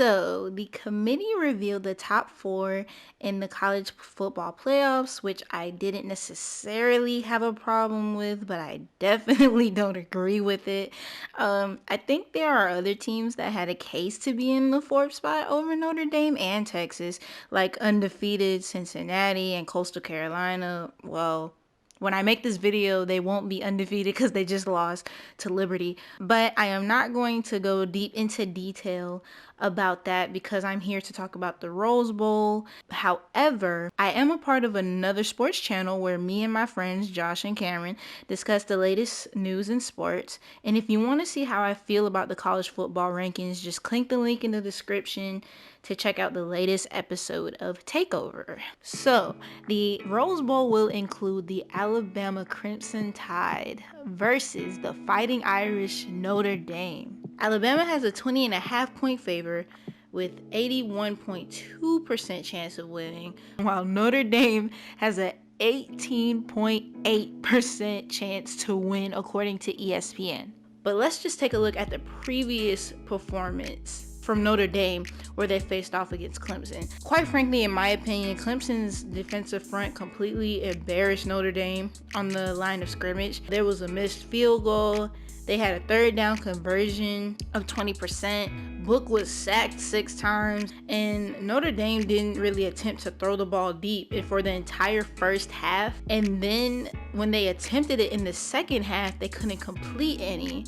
So, the committee revealed the top four in the college football playoffs, which I didn't necessarily have a problem with, but I definitely don't agree with it. I think there are other teams that had a case to be in the fourth spot over Notre Dame and Texas, like undefeated Cincinnati and Coastal Carolina. Well, when I make this video, they won't be undefeated because they just lost to Liberty. But I am not going to go deep into detail about that because I'm here to talk about the Rose Bowl. However, I am a part of another sports channel where me and my friends, Josh and Cameron, discuss the latest news in sports. And if you want to see how I feel about the college football rankings, just click the link in the description to check out the latest episode of Takeover. So, the Rose Bowl will include the Alabama Crimson Tide versus the Fighting Irish Notre Dame. Alabama has a 20.5 point favor with 81.2% chance of winning, while Notre Dame has a 18.8% chance to win according to ESPN. But let's just take a look at the previous performance from Notre Dame where they faced off against Clemson. Quite frankly, in my opinion, Clemson's defensive front completely embarrassed Notre Dame on the line of scrimmage. There was a missed field goal. They had a third down conversion of 20%. Book was sacked 6 times. And Notre Dame didn't really attempt to throw the ball deep for the entire first half. And then when they attempted it in the second half, they couldn't complete any.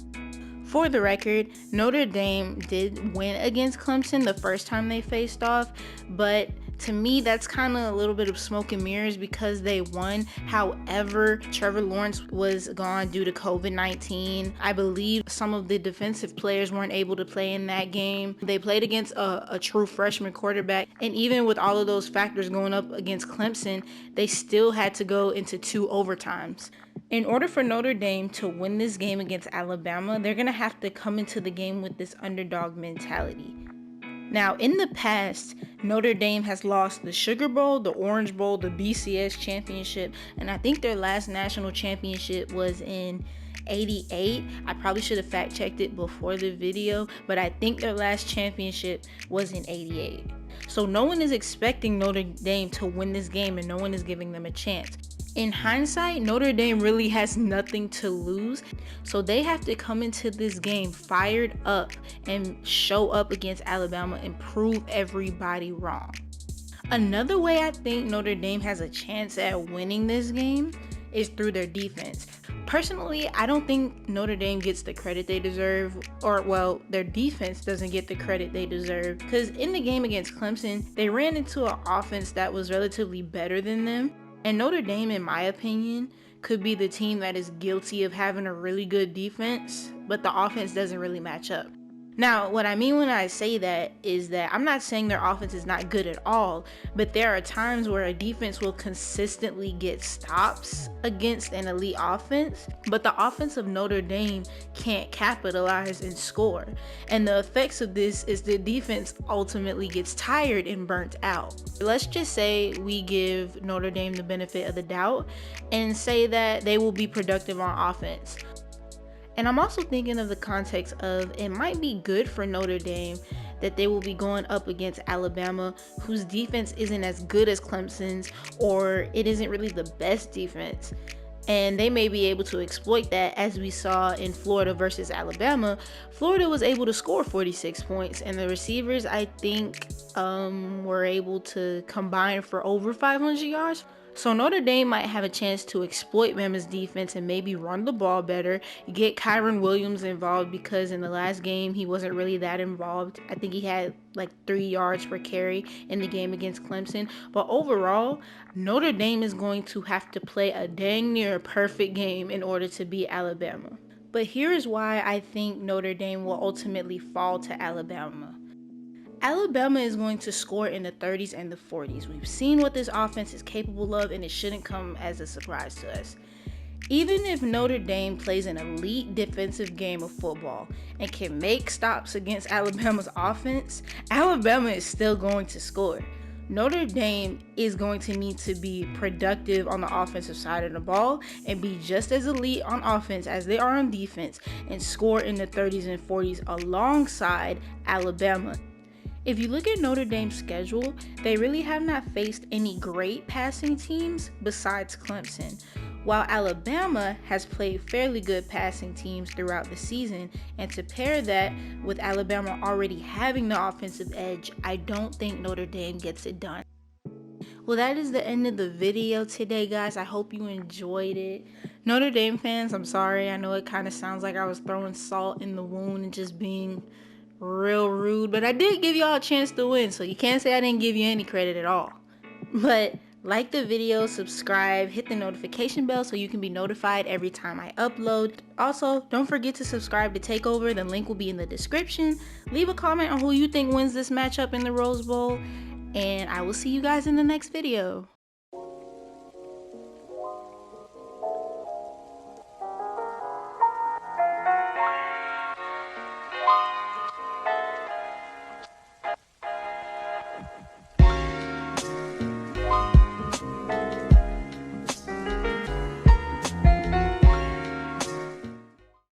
For the record, Notre Dame did win against Clemson the first time they faced off, but to me, that's kind of a little bit of smoke and mirrors because they won. However, Trevor Lawrence was gone due to COVID-19. I believe some of the defensive players weren't able to play in that game. They played against a true freshman quarterback. And even with all of those factors going up against Clemson, they still had to go into 2 overtimes. In order for Notre Dame to win this game against Alabama, they're going to have to come into the game with this underdog mentality. Now, in the past, Notre Dame has lost the Sugar Bowl, the Orange Bowl, the BCS championship, and I think their last national championship was in 88. I probably should have fact checked it before the video, but I think their last championship was in 88. So no one is expecting Notre Dame to win this game and no one is giving them a chance. In hindsight, Notre Dame really has nothing to lose, so they have to come into this game fired up and show up against Alabama and prove everybody wrong. Another way I think Notre Dame has a chance at winning this game is through their defense. Personally, I don't think Notre Dame gets the credit they deserve, or well, their defense doesn't get the credit they deserve, because in the game against Clemson, they ran into an offense that was relatively better than them. And Notre Dame, in my opinion, could be the team that is guilty of having a really good defense, but the offense doesn't really match up. Now, what I mean when I say that is that I'm not saying their offense is not good at all, but there are times where a defense will consistently get stops against an elite offense, but the offense of Notre Dame can't capitalize and score. And the effects of this is the defense ultimately gets tired and burnt out. Let's just say we give Notre Dame the benefit of the doubt and say that they will be productive on offense. And I'm also thinking of the context of it might be good for Notre Dame that they will be going up against Alabama, whose defense isn't as good as Clemson's, or it isn't really the best defense. And they may be able to exploit that, as we saw in Florida versus Alabama. Florida was able to score 46 points, and the receivers, I think, were able to combine for over 500 yards. So Notre Dame might have a chance to exploit Bama's defense and maybe run the ball better, get Kyron Williams involved, because in the last game he wasn't really that involved. I think he had like 3 yards per carry in the game against Clemson. But overall, Notre Dame is going to have to play a dang near perfect game in order to beat Alabama. But here's why I think Notre Dame will ultimately fall to Alabama. Alabama is going to score in the 30s and the 40s. We've seen what this offense is capable of, and it shouldn't come as a surprise to us. Even if Notre Dame plays an elite defensive game of football and can make stops against Alabama's offense, Alabama is still going to score. Notre Dame is going to need to be productive on the offensive side of the ball and be just as elite on offense as they are on defense and score in the 30s and 40s alongside Alabama. If you look at Notre Dame's schedule, they really have not faced any great passing teams besides Clemson, while Alabama has played fairly good passing teams throughout the season, and to pair that with Alabama already having the offensive edge, I don't think Notre Dame gets it done. Well, that is the end of the video today, guys. I hope you enjoyed it. Notre Dame fans, I'm sorry. I know it kind of sounds like I was throwing salt in the wound and just being real rude, but I did give y'all a chance to win, so you can't say I didn't give you any credit at all. But like the video, subscribe, hit the notification bell so you can be notified every time I upload. Also, don't forget to subscribe to Takeover. The link will be in the description. Leave a comment on who you think wins this matchup in the Rose Bowl, and I will see you guys in the next video.